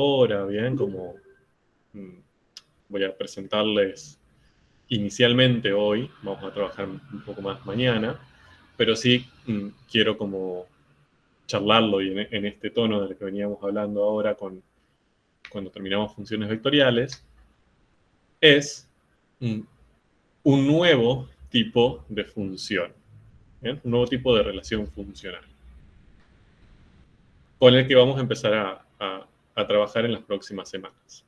ahora, bien, como voy a presentarles inicialmente hoy, vamos a trabajar un poco más mañana, pero sí quiero como charlarlo y en este tono del que veníamos hablando ahora cuando terminamos funciones vectoriales, es un nuevo tipo de función, ¿bien? Un nuevo tipo de relación funcional, con el que vamos a empezar a trabajar en las próximas semanas.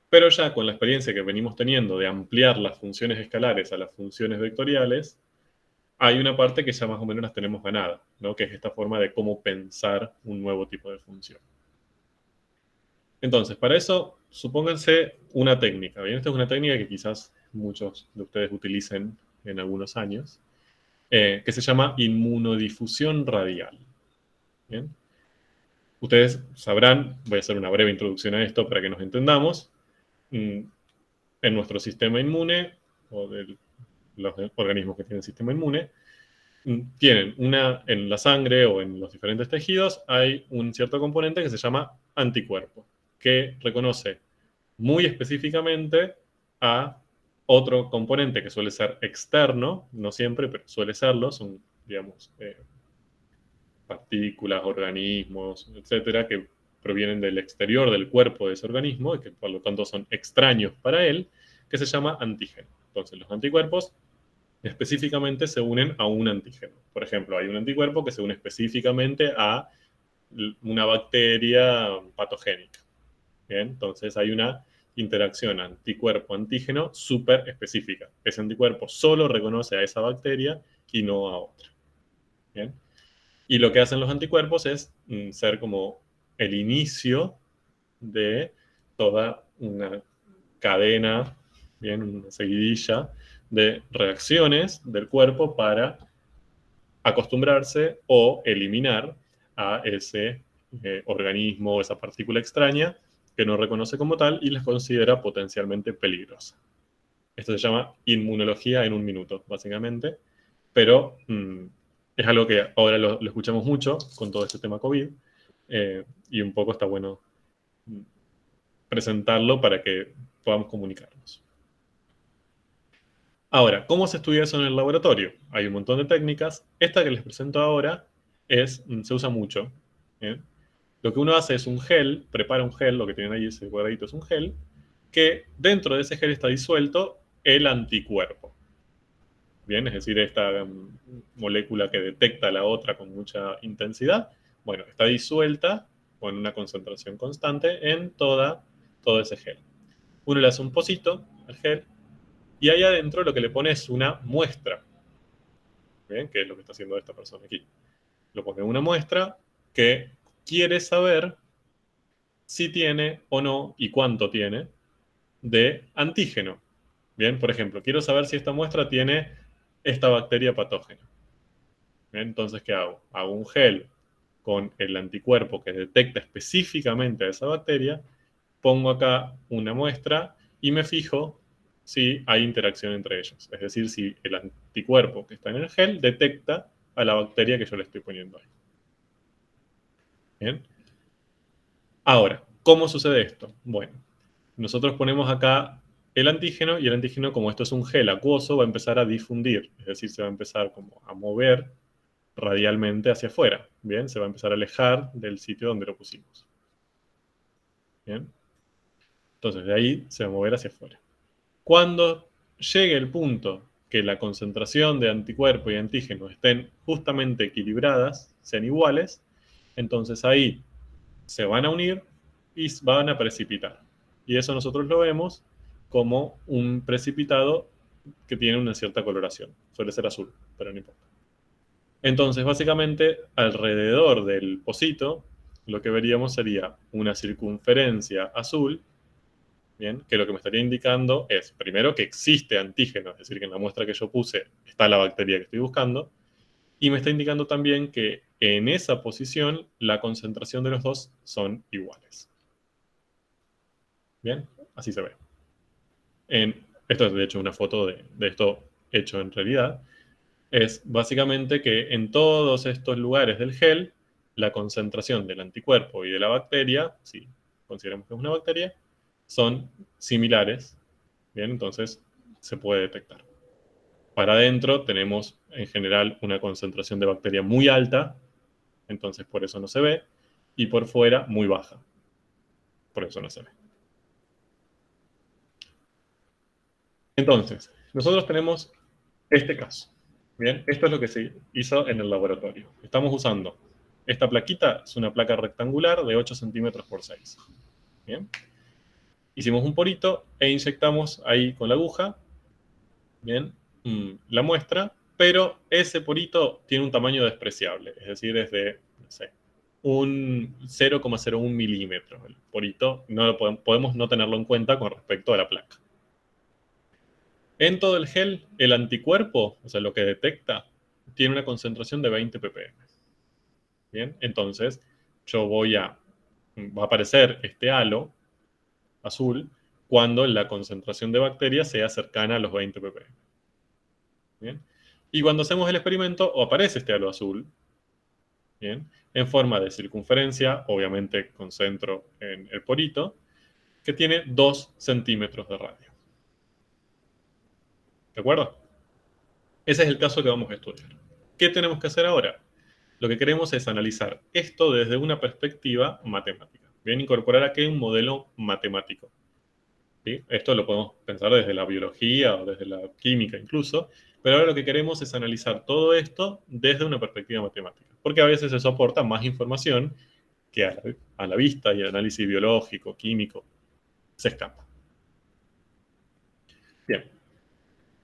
Pero ya con la experiencia que venimos teniendo de ampliar las funciones escalares a las funciones vectoriales, hay una parte que ya más o menos las tenemos ganada, ¿no? Que es esta forma de cómo pensar un nuevo tipo de función. Entonces, para eso, supónganse una técnica. Bien, esta es una técnica que quizás muchos de ustedes utilicen en algunos años, que se llama inmunodifusión radial. Bien. Ustedes sabrán, voy a hacer una breve introducción a esto para que nos entendamos, en nuestro sistema inmune, o de los organismos que tienen sistema inmune, tienen en la sangre o en los diferentes tejidos, hay un cierto componente que se llama anticuerpo, que reconoce muy específicamente a otro componente que suele ser externo, no siempre, pero suele serlo, son, digamos, partículas, organismos, etcétera, que provienen del exterior del cuerpo de ese organismo y que por lo tanto son extraños para él, que se llama antígeno. Entonces, los anticuerpos específicamente se unen a un antígeno. Por ejemplo, hay un anticuerpo que se une específicamente a una bacteria patogénica. Bien, entonces hay una interacción anticuerpo-antígeno súper específica. Ese anticuerpo solo reconoce a esa bacteria y no a otra. Bien. Y lo que hacen los anticuerpos es ser como el inicio de toda una cadena, bien, una seguidilla de reacciones del cuerpo para acostumbrarse o eliminar a ese organismo o esa partícula extraña que no reconoce como tal y les considera potencialmente peligrosa. Esto se llama inmunología en un minuto, básicamente, pero es algo que ahora lo escuchamos mucho con todo este tema COVID, y un poco está bueno presentarlo para que podamos comunicarnos. Ahora, ¿cómo se estudia eso en el laboratorio? Hay un montón de técnicas. Esta que les presento ahora se usa mucho. ¿Eh? Lo que uno hace es un gel, prepara un gel, lo que tienen ahí ese cuadradito es un gel, que dentro de ese gel está disuelto el anticuerpo. Bien, es decir, esta molécula que detecta a la otra con mucha intensidad, bueno, está disuelta con una concentración constante en todo ese gel. Uno le hace un pocito al gel y ahí adentro lo que le pone es una muestra, ¿bien? Que es lo que está haciendo esta persona aquí. Lo pone una muestra que quiere saber si tiene o no y cuánto tiene de antígeno. Bien, por ejemplo, quiero saber si esta muestra tiene esta bacteria patógena. Bien, entonces, ¿qué hago? Hago un gel con el anticuerpo que detecta específicamente a esa bacteria, pongo acá una muestra y me fijo si hay interacción entre ellos. Es decir, si el anticuerpo que está en el gel detecta a la bacteria que yo le estoy poniendo ahí. Bien. Ahora, ¿cómo sucede esto? Bueno, nosotros ponemos acá el antígeno y el antígeno, como esto es un gel acuoso, va a empezar a difundir, es decir, se va a empezar como a mover radialmente hacia afuera, ¿bien? Se va a empezar a alejar del sitio donde lo pusimos, ¿bien? Entonces, de ahí se va a mover hacia afuera. Cuando llegue el punto que la concentración de anticuerpo y antígeno estén justamente equilibradas, sean iguales, entonces ahí se van a unir y van a precipitar. Y eso nosotros lo vemos como un precipitado que tiene una cierta coloración. Suele ser azul, pero no importa. Entonces, básicamente, alrededor del pocito, lo que veríamos sería una circunferencia azul, ¿bien? Que lo que me estaría indicando es, primero, que existe antígeno, es decir, que en la muestra que yo puse está la bacteria que estoy buscando, y me está indicando también que en esa posición la concentración de los dos son iguales. Bien, así se ve. Esto es de hecho una foto de esto hecho en realidad. Es básicamente que en todos estos lugares del gel la concentración del anticuerpo y de la bacteria, si consideramos que es una bacteria, son similares. Bien, entonces se puede detectar. Para adentro tenemos en general una concentración de bacteria muy alta, entonces por eso no se ve, y por fuera muy baja, por eso no se ve. Entonces, nosotros tenemos este caso. Bien, esto es lo que se hizo en el laboratorio. Estamos usando esta plaquita, es una placa rectangular de 8 centímetros por 6. Bien, hicimos un porito e inyectamos ahí con la aguja, bien, la muestra, pero ese porito tiene un tamaño despreciable, es decir, es de, no sé, un 0,01 milímetros. El porito no lo podemos no tenerlo en cuenta con respecto a la placa. En todo el gel, el anticuerpo, o sea, lo que detecta, tiene una concentración de 20 ppm. Bien, entonces va a aparecer este halo azul cuando la concentración de bacterias sea cercana a los 20 ppm. Bien, y cuando hacemos el experimento, aparece este halo azul, bien, en forma de circunferencia, obviamente con centro en el porito, que tiene 2 centímetros de radio. ¿De acuerdo? Ese es el caso que vamos a estudiar. ¿Qué tenemos que hacer ahora? Lo que queremos es analizar esto desde una perspectiva matemática. Bien, incorporar aquí un modelo matemático. ¿Sí? Esto lo podemos pensar desde la biología o desde la química incluso, pero ahora lo que queremos es analizar todo esto desde una perspectiva matemática, porque a veces eso aporta más información que a la vista y el análisis biológico, químico, se escapa. Bien,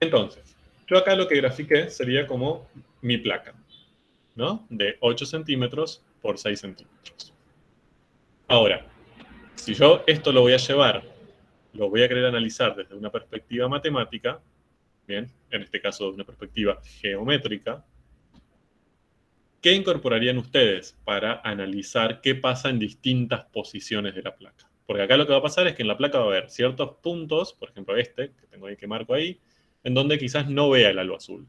entonces, yo acá lo que grafiqué sería como mi placa, ¿no? De 8 centímetros por 6 centímetros. Ahora, si yo esto lo voy a querer analizar desde una perspectiva matemática, bien, en este caso de una perspectiva geométrica, ¿qué incorporarían ustedes para analizar qué pasa en distintas posiciones de la placa? Porque acá lo que va a pasar es que en la placa va a haber ciertos puntos, por ejemplo este, que tengo ahí que marco ahí, en donde quizás no vea el halo azul.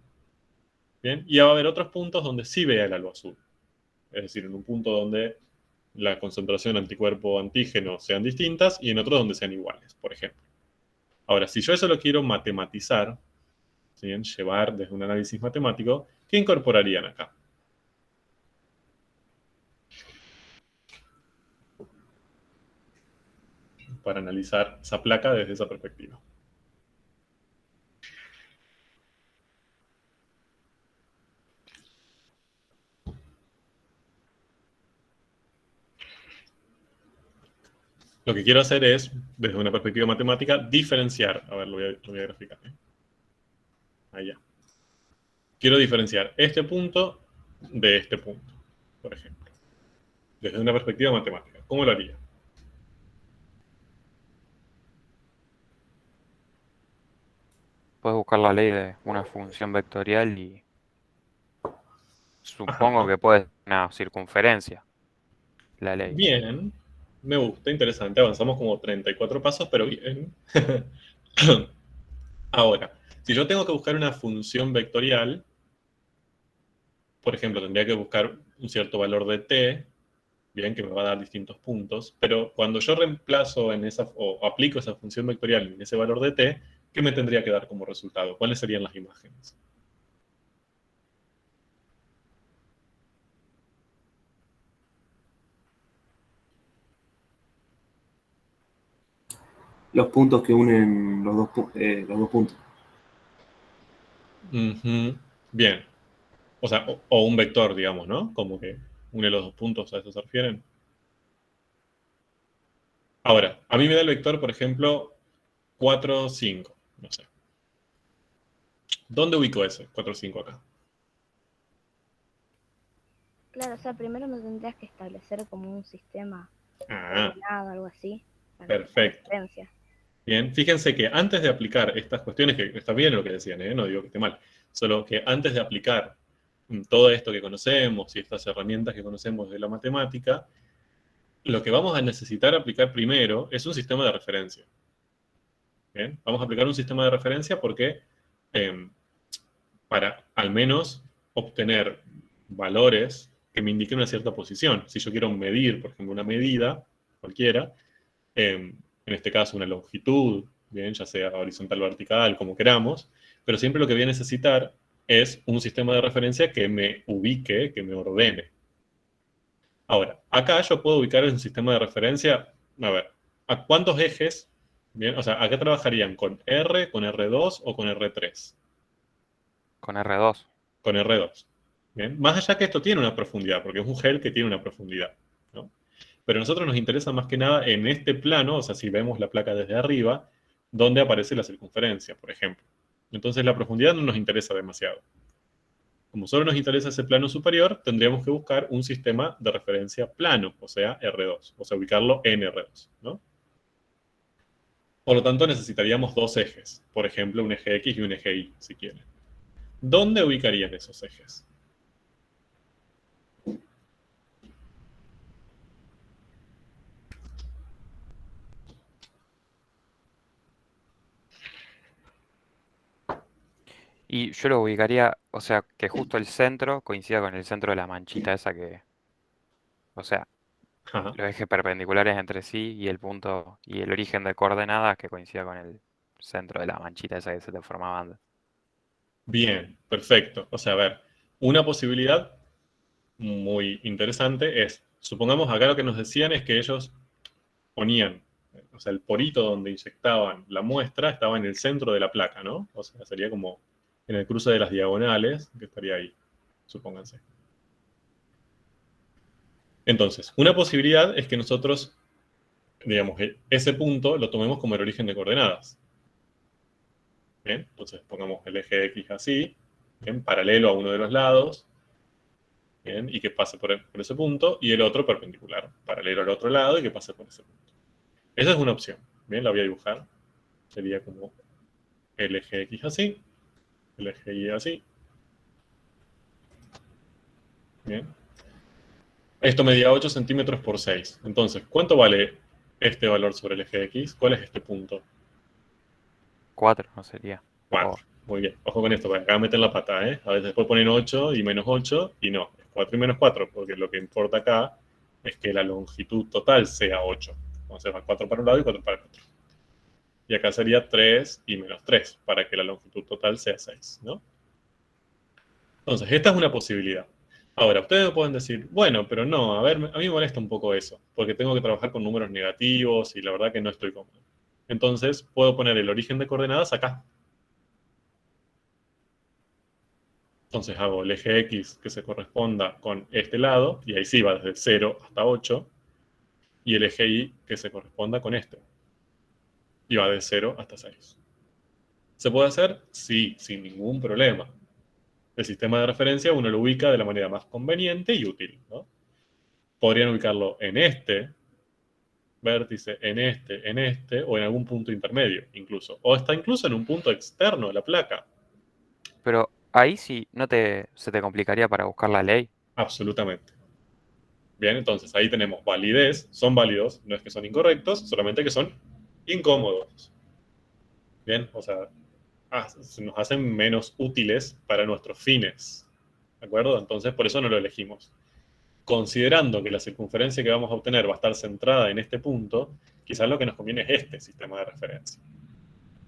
Bien, y va a haber otros puntos donde sí vea el halo azul. Es decir, en un punto donde la concentración anticuerpo-antígeno sean distintas y en otro donde sean iguales, por ejemplo. Ahora, si yo eso lo quiero matematizar, ¿sí? Llevar desde un análisis matemático, ¿qué incorporarían acá? Para analizar esa placa desde esa perspectiva. Lo que quiero hacer es, desde una perspectiva matemática, diferenciar. A ver, lo voy a graficar. Allá. Quiero diferenciar este punto de este punto, por ejemplo. Desde una perspectiva matemática. ¿Cómo lo haría? Puedes buscar la ley de una función vectorial y supongo Ajá. que puede ser una circunferencia, la ley. Bien. Me gusta, interesante. Avanzamos como 34 pasos, pero bien. Ahora, si yo tengo que buscar una función vectorial, por ejemplo, tendría que buscar un cierto valor de t, bien, que me va a dar distintos puntos, pero cuando yo reemplazo en esa, o aplico esa función vectorial en ese valor de t, ¿qué me tendría que dar como resultado? ¿Cuáles serían las imágenes? Los puntos que unen los dos puntos. Ujú. Bien. O sea, o un vector, digamos, ¿no? Como que une los dos puntos, ¿a eso se refieren? Ahora, a mí me da el vector, por ejemplo, 4, 5. No sé. ¿Dónde ubico ese 4, 5 acá? Claro, o sea, primero me tendrías que establecer como un sistema Ah, ordenado, algo así, para la perfecto. referencia. Bien, fíjense que antes de aplicar estas cuestiones, que está bien lo que decían, no digo que esté mal, solo que antes de aplicar todo esto que conocemos y estas herramientas que conocemos de la matemática, lo que vamos a necesitar aplicar primero es un sistema de referencia. Bien, vamos a aplicar un sistema de referencia porque para al menos obtener valores que me indiquen una cierta posición. Si yo quiero medir, por ejemplo, una medida cualquiera, en este caso una longitud, bien, ya sea horizontal o vertical, como queramos, pero siempre lo que voy a necesitar es un sistema de referencia que me ubique, que me ordene. Ahora, acá yo puedo ubicar en un sistema de referencia, a ver, ¿a cuántos ejes? Bien, o sea, ¿a qué trabajarían? ¿Con R, con R2 o con R3? Con R2. Con R2. Bien, más allá que esto tiene una profundidad, porque es un gel que tiene una profundidad, ¿no? Pero a nosotros nos interesa más que nada en este plano, o sea, si vemos la placa desde arriba, donde aparece la circunferencia, por ejemplo. Entonces la profundidad no nos interesa demasiado. Como solo nos interesa ese plano superior, tendríamos que buscar un sistema de referencia plano, o sea, R2, o sea, ubicarlo en R2, ¿no? Por lo tanto, necesitaríamos dos ejes, por ejemplo, un eje X y un eje Y, si quieren. ¿Dónde ubicarían esos ejes? Y yo lo ubicaría, o sea, que justo el centro coincida con el centro de la manchita esa que, o sea, Ajá. los ejes perpendiculares entre sí y el punto y el origen de coordenadas que coincida con el centro de la manchita esa que se te formaba antes. Bien, perfecto. O sea, a ver, una posibilidad muy interesante es, supongamos acá lo que nos decían es que ellos ponían, o sea, el porito donde inyectaban la muestra estaba en el centro de la placa, ¿no? O sea, sería como en el cruce de las diagonales, que estaría ahí, supónganse. Entonces, una posibilidad es que nosotros, digamos, ese punto lo tomemos como el origen de coordenadas. Bien, entonces pongamos el eje X así, bien, paralelo a uno de los lados, bien, y que pase por ese punto, y el otro perpendicular, paralelo al otro lado y que pase por ese punto. Esa es una opción. Bien, la voy a dibujar. Sería como el eje X así, el eje Y así. Bien. Esto medía 8 centímetros por 6. Entonces, ¿cuánto vale este valor sobre el eje X? ¿Cuál es este punto? 4 no sería. 4. Muy bien. Ojo con esto, porque acá meten la pata, ¿eh? A veces después ponen 8 y menos 8, y no, es 4 y menos 4, porque lo que importa acá es que la longitud total sea 8. Entonces va 4 para un lado y 4 para el otro. Y acá sería 3 y menos 3, para que la longitud total sea 6, ¿no? Entonces, esta es una posibilidad. Ahora, ustedes me pueden decir, bueno, pero no, a ver, a mí me molesta un poco eso, porque tengo que trabajar con números negativos y la verdad que no estoy cómodo. Entonces, puedo poner el origen de coordenadas acá. Entonces hago el eje X que se corresponda con este lado, y ahí sí va desde 0 hasta 8, y el eje Y que se corresponda con este, y va de 0 hasta 6. ¿Se puede hacer? Sí, sin ningún problema. El sistema de referencia uno lo ubica de la manera más conveniente y útil, ¿no? Podrían ubicarlo en este vértice, en este, o en algún punto intermedio, incluso. O está incluso en un punto externo de la placa. Pero ahí sí se te complicaría para buscar la ley. Absolutamente. Bien, entonces ahí tenemos validez, son válidos, no es que son incorrectos, solamente que son incómodos. Bien, o sea, nos hacen menos útiles para nuestros fines. ¿De acuerdo? Entonces por eso no lo elegimos. Considerando que la circunferencia que vamos a obtener va a estar centrada en este punto, quizás lo que nos conviene es este sistema de referencia.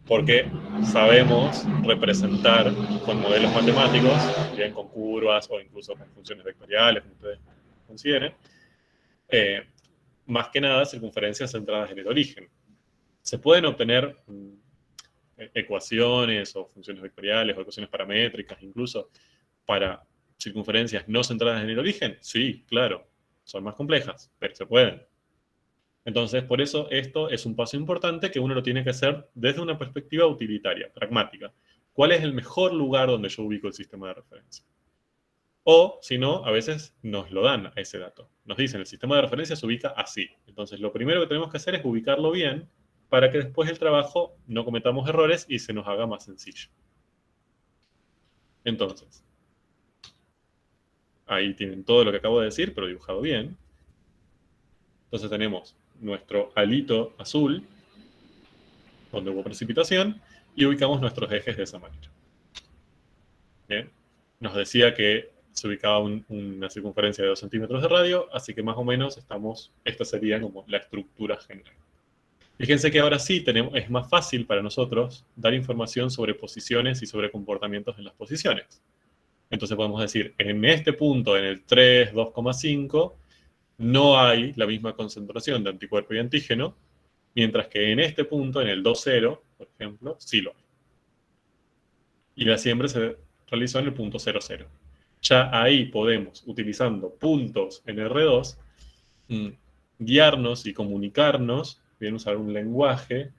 Porque sabemos representar con modelos matemáticos, bien con curvas o incluso con funciones vectoriales, como ustedes consideren, más que nada circunferencias centradas en el origen. Se pueden obtener ecuaciones o funciones vectoriales o ecuaciones paramétricas incluso para circunferencias no centradas en el origen. Sí, claro, son más complejas, pero se pueden. Entonces, por eso esto es un paso importante que uno lo tiene que hacer desde una perspectiva utilitaria, pragmática. ¿Cuál es el mejor lugar donde yo ubico el sistema de referencia? O, si no, a veces nos lo dan a ese dato. Nos dicen, el sistema de referencia se ubica así. Entonces, lo primero que tenemos que hacer es ubicarlo bien para que después el trabajo no cometamos errores y se nos haga más sencillo. Entonces, ahí tienen todo lo que acabo de decir, pero dibujado bien. Entonces tenemos nuestro alito azul, donde hubo precipitación, y ubicamos nuestros ejes de esa manera. Bien. Nos decía que se ubicaba una circunferencia de 2 centímetros de radio, así que más o menos esta sería como la estructura general. Fíjense que ahora sí es más fácil para nosotros dar información sobre posiciones y sobre comportamientos en las posiciones. Entonces podemos decir, en este punto, en el 3, 2,5, no hay la misma concentración de anticuerpo y antígeno, mientras que en este punto, en el 2,0, por ejemplo, sí lo hay. Y la siembra se realizó en el punto 0,0. Ya ahí podemos, utilizando puntos en R2, guiarnos y comunicarnos, bien usar un lenguaje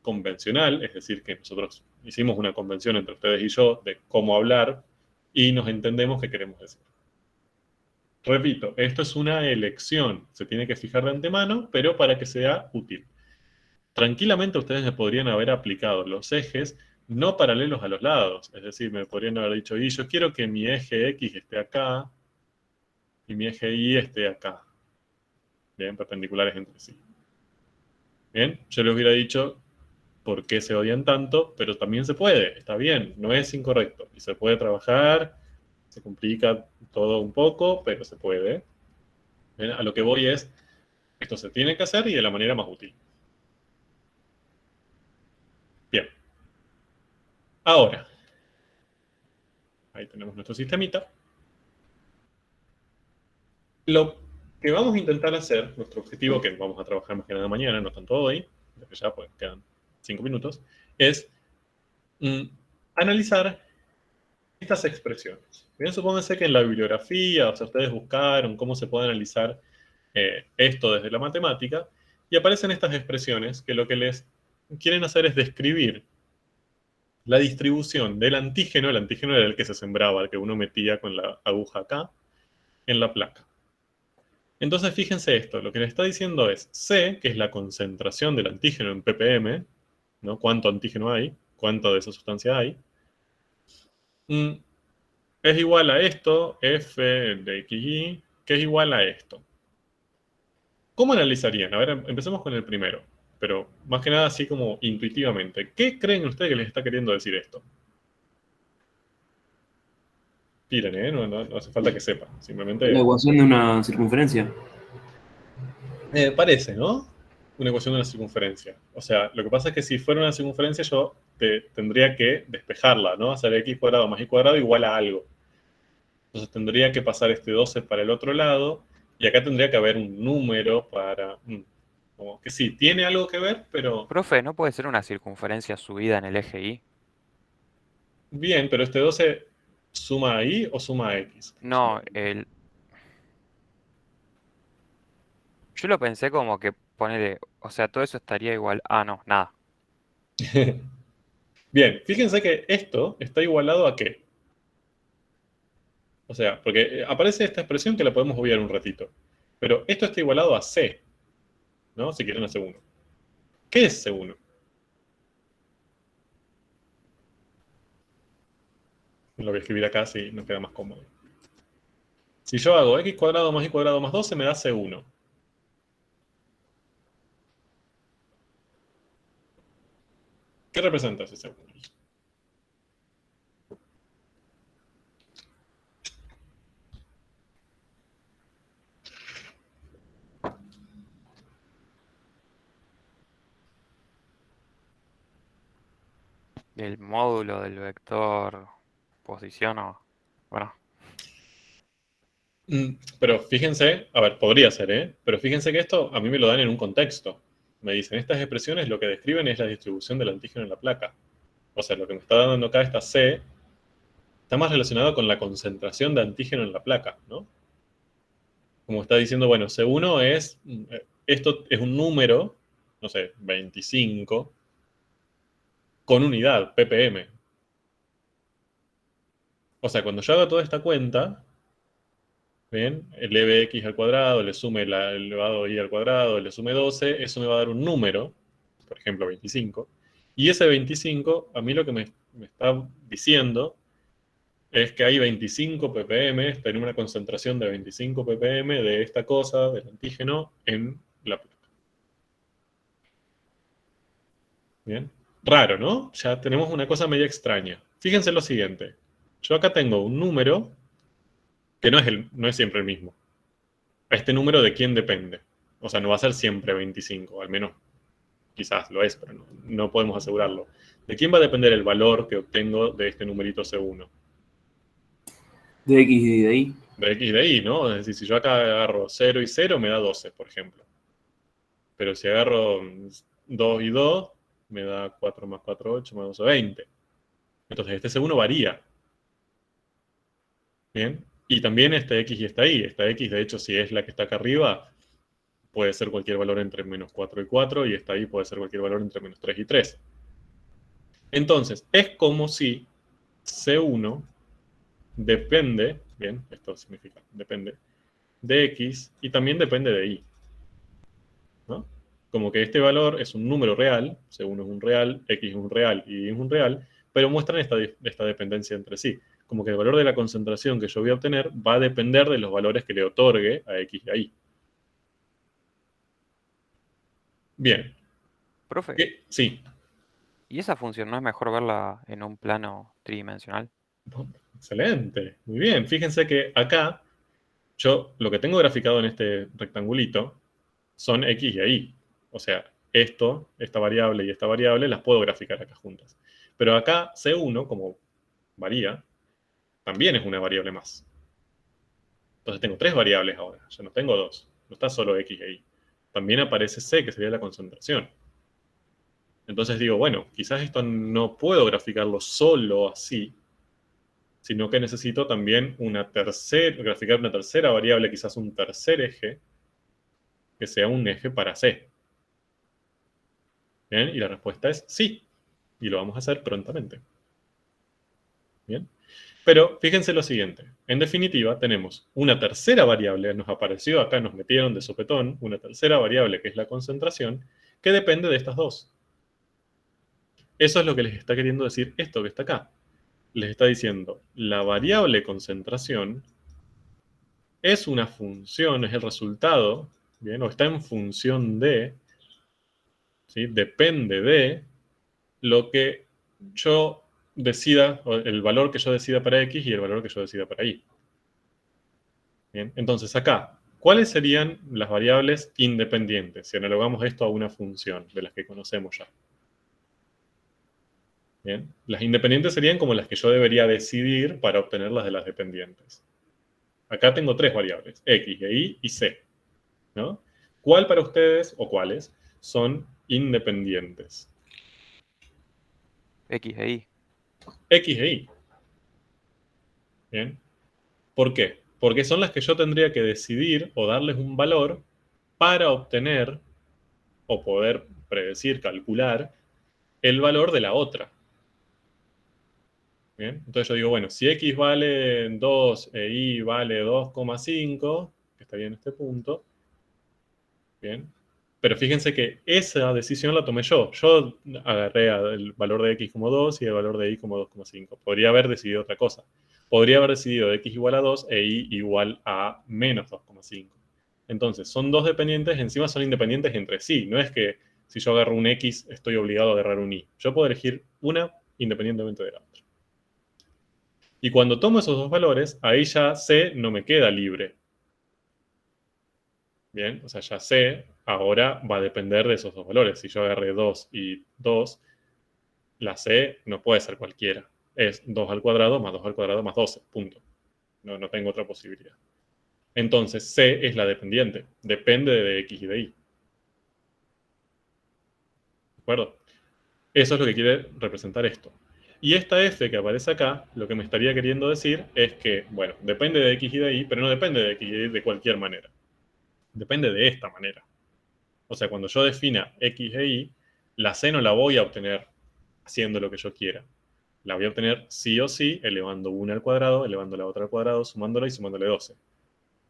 convencional, es decir, que nosotros hicimos una convención entre ustedes y yo de cómo hablar y nos entendemos qué queremos decir. Repito, esto es una elección, se tiene que fijar de antemano, pero para que sea útil. Tranquilamente ustedes me podrían haber aplicado los ejes no paralelos a los lados, es decir, me podrían haber dicho, y yo quiero que mi eje X esté acá y mi eje Y esté acá. Bien, perpendiculares entre sí. Bien, yo les hubiera dicho por qué se odian tanto, pero también se puede, está bien, no es incorrecto. Y se puede trabajar, se complica todo un poco, pero se puede. Bien, a lo que voy es, esto se tiene que hacer y de la manera más útil. Bien. Ahora, ahí tenemos nuestro sistemita. Lo que vamos a intentar hacer, nuestro objetivo, que vamos a trabajar más que nada mañana, no tanto hoy, desde ya pues quedan 5 minutos, es analizar estas expresiones. Bien, supónganse que en la bibliografía, o sea, ustedes buscaron cómo se puede analizar esto desde la matemática, y aparecen estas expresiones que lo que les quieren hacer es describir la distribución del antígeno. El antígeno era el que se sembraba, el que uno metía con la aguja acá, en la placa. Entonces, fíjense esto, lo que le está diciendo es C, que es la concentración del antígeno en ppm, ¿no? Cuánto antígeno hay, cuánto de esa sustancia hay, es igual a esto, F de XY, que es igual a esto. ¿Cómo analizarían? A ver, empecemos con el primero, pero más que nada así como intuitivamente. ¿Qué creen ustedes que les está queriendo decir esto? Tiren, ¿eh? No hace falta que sepan, simplemente... La ecuación de una circunferencia. Parece, ¿no? Una ecuación de una circunferencia. O sea, lo que pasa es que si fuera una circunferencia yo tendría que despejarla, ¿no? Hacer x cuadrado más y cuadrado igual a algo. Entonces tendría que pasar este 12 para el otro lado, y acá tendría que haber un número para... como que sí, tiene algo que ver, pero... Profe, ¿no puede ser una circunferencia subida en el eje Y? Bien, pero este 12 ¿suma a y o suma a x? No, yo lo pensé como que ponele, o sea, todo eso estaría igual. Ah, no, nada. Bien, fíjense que esto está igualado a ¿qué? O sea, porque aparece esta expresión que la podemos obviar un ratito. Pero esto está igualado a C, ¿no? Si quieren a C1. ¿Qué es C1? Lo voy a escribir acá si nos queda más cómodo. Si yo hago x cuadrado más y cuadrado más 12 me da C1. ¿Qué representa ese C1? El módulo del vector posición o... Bueno, Pero fíjense, a ver, podría ser, ¿eh? Pero fíjense que esto a mí me lo dan en un contexto. Me dicen, estas expresiones lo que describen es la distribución del antígeno en la placa. O sea, lo que me está dando acá esta C está más relacionado con la concentración de antígeno en la placa, ¿no? Como está diciendo, bueno, C1 es, esto es un número, no sé, 25, con unidad, ppm. O sea, cuando yo hago toda esta cuenta, ¿ven? Eleve x al cuadrado, le sume el elevado y al cuadrado, le sume 12, eso me va a dar un número, por ejemplo 25, y ese 25, a mí lo que me está diciendo es que hay 25 ppm, tenemos una concentración de 25 ppm de esta cosa, del antígeno, en la placa. Bien. Raro, ¿no? Ya tenemos una cosa media extraña. Fíjense lo siguiente. yo acá tengo un número que no es siempre el mismo. Este número de quién depende. O sea, no va a ser siempre 25, al menos quizás lo es, pero no podemos asegurarlo. ¿De quién va a depender el valor que obtengo de este numerito C1? De X y de Y. De X y de Y, ¿no? Es decir, si yo acá agarro 0 y 0, me da 12, por ejemplo. Pero si agarro 2 y 2, me da 4 más 4, 8, más 12, 20. Entonces este C1 varía. ¿Bien? Y también esta X y esta Y. Esta X, de hecho, si es la que está acá arriba, puede ser cualquier valor entre menos 4 y 4, y esta Y puede ser cualquier valor entre menos 3 y 3. Entonces, es como si C1 depende, bien, esto significa depende, de X y también depende de Y, ¿no? Como que este valor es un número real, C1 es un real, X es un real y Y es un real, pero muestran esta dependencia entre sí. Como que el valor de la concentración que yo voy a obtener va a depender de los valores que le otorgue a X y a Y. Bien. Profe, Sí. ¿y esa función no es mejor verla en un plano tridimensional? Excelente. Muy bien. Fíjense que acá yo lo que tengo graficado en este rectangulito son X y Y. O sea, esta variable y esta variable las puedo graficar acá juntas. Pero acá C1, como varía, también es una variable más. Entonces tengo 3 variables ahora, ya no tengo 2. No está solo X e Y. También aparece C, que sería la concentración. Entonces digo, bueno, quizás esto no puedo graficarlo solo así, sino que necesito también graficar una tercera variable, quizás un tercer eje, que sea un eje para C. ¿Bien? Y la respuesta es sí. Y lo vamos a hacer prontamente. ¿Bien? Pero fíjense lo siguiente. En definitiva, tenemos una tercera variable, nos apareció acá, nos metieron de sopetón, una tercera variable que es la concentración, que depende de estas dos. Eso es lo que les está queriendo decir esto que está acá. Les está diciendo, la variable concentración es una función, es el resultado, ¿bien? O está en función de, ¿sí? Depende de lo que yo decida, o el valor que yo decida para X y el valor que yo decida para Y. Bien, entonces acá, ¿cuáles serían las variables independientes si analogamos esto a una función de las que conocemos ya? Bien, las independientes serían como las que yo debería decidir para obtener las de las dependientes. Acá tengo 3 variables, X, Y y C, ¿no? ¿Cuál para ustedes, o cuáles, son independientes? X e Y. X e Y. Bien. ¿Por qué? Porque son las que yo tendría que decidir o darles un valor para obtener o poder predecir, calcular el valor de la otra. Bien, entonces yo digo, bueno, si X vale 2 e Y vale 2,5, que estaría en este punto, bien, pero fíjense que esa decisión la tomé yo. Yo agarré el valor de X como 2 y el valor de Y como 2,5. Podría haber decidido otra cosa. Podría haber decidido X igual a 2 e Y igual a menos 2,5. Entonces, son dos dependientes, encima son independientes entre sí. No es que si yo agarro un X, estoy obligado a agarrar un Y. Yo puedo elegir una independientemente de la otra. Y cuando tomo esos dos valores, ahí ya C no me queda libre. Bien, o sea, ya C ahora va a depender de esos dos valores. Si yo agarré 2 y 2, la C no puede ser cualquiera. Es 2 al cuadrado más 2 al cuadrado más 12, punto. No tengo otra posibilidad. Entonces, C es la dependiente. Depende de X y de Y. ¿De acuerdo? Eso es lo que quiere representar esto. Y esta F que aparece acá, lo que me estaría queriendo decir es que, bueno, depende de X y de Y, pero no depende de X y de Y de cualquier manera. Depende de esta manera. O sea, cuando yo defina X e Y, la C no la voy a obtener haciendo lo que yo quiera. La voy a obtener sí o sí, elevando una al cuadrado, elevando la otra al cuadrado, sumándola y sumándole 12.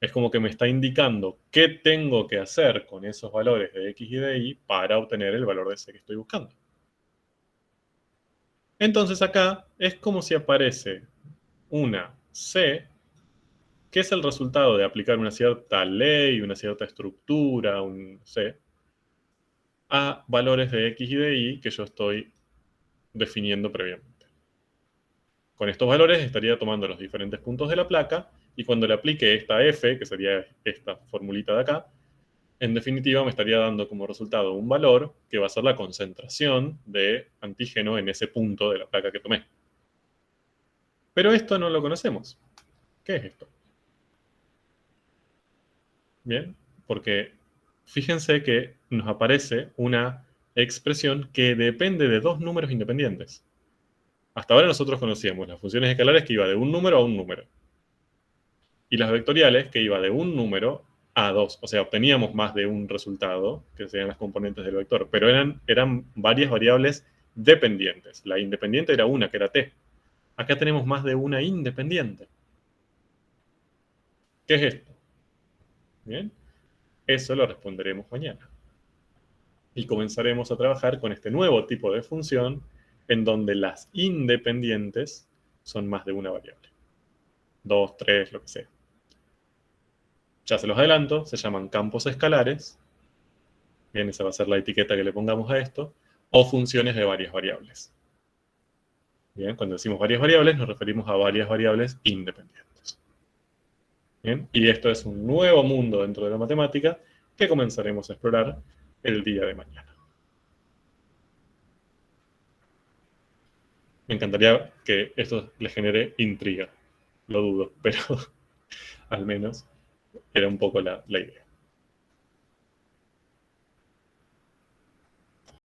Es como que me está indicando qué tengo que hacer con esos valores de X y de Y para obtener el valor de C que estoy buscando. Entonces acá es como si aparece una C, que es el resultado de aplicar una cierta ley, una cierta estructura, un C, a valores de X y de Y que yo estoy definiendo previamente. Con estos valores estaría tomando los diferentes puntos de la placa y cuando le aplique esta F, que sería esta formulita de acá, en definitiva me estaría dando como resultado un valor que va a ser la concentración de antígeno en ese punto de la placa que tomé. Pero esto no lo conocemos. ¿Qué es esto? Bien, porque fíjense que nos aparece una expresión que depende de dos números independientes. Hasta ahora nosotros conocíamos las funciones escalares que iba de un número a un número. Y las vectoriales que iba de un número a dos. O sea, obteníamos más de un resultado, que serían las componentes del vector. Pero eran varias variables dependientes. La independiente era una, que era t. Acá tenemos más de una independiente. ¿Qué es esto? Bien, eso lo responderemos mañana. Y comenzaremos a trabajar con este nuevo tipo de función en donde las independientes son más de una variable. 2, 3, lo que sea. Ya se los adelanto, se llaman campos escalares. Bien, esa va a ser la etiqueta que le pongamos a esto. O funciones de varias variables. Bien, cuando decimos varias variables nos referimos a varias variables independientes. Bien, y esto es un nuevo mundo dentro de la matemática que comenzaremos a explorar el día de mañana. Me encantaría que esto les genere intriga. Lo dudo, pero al menos era un poco la idea.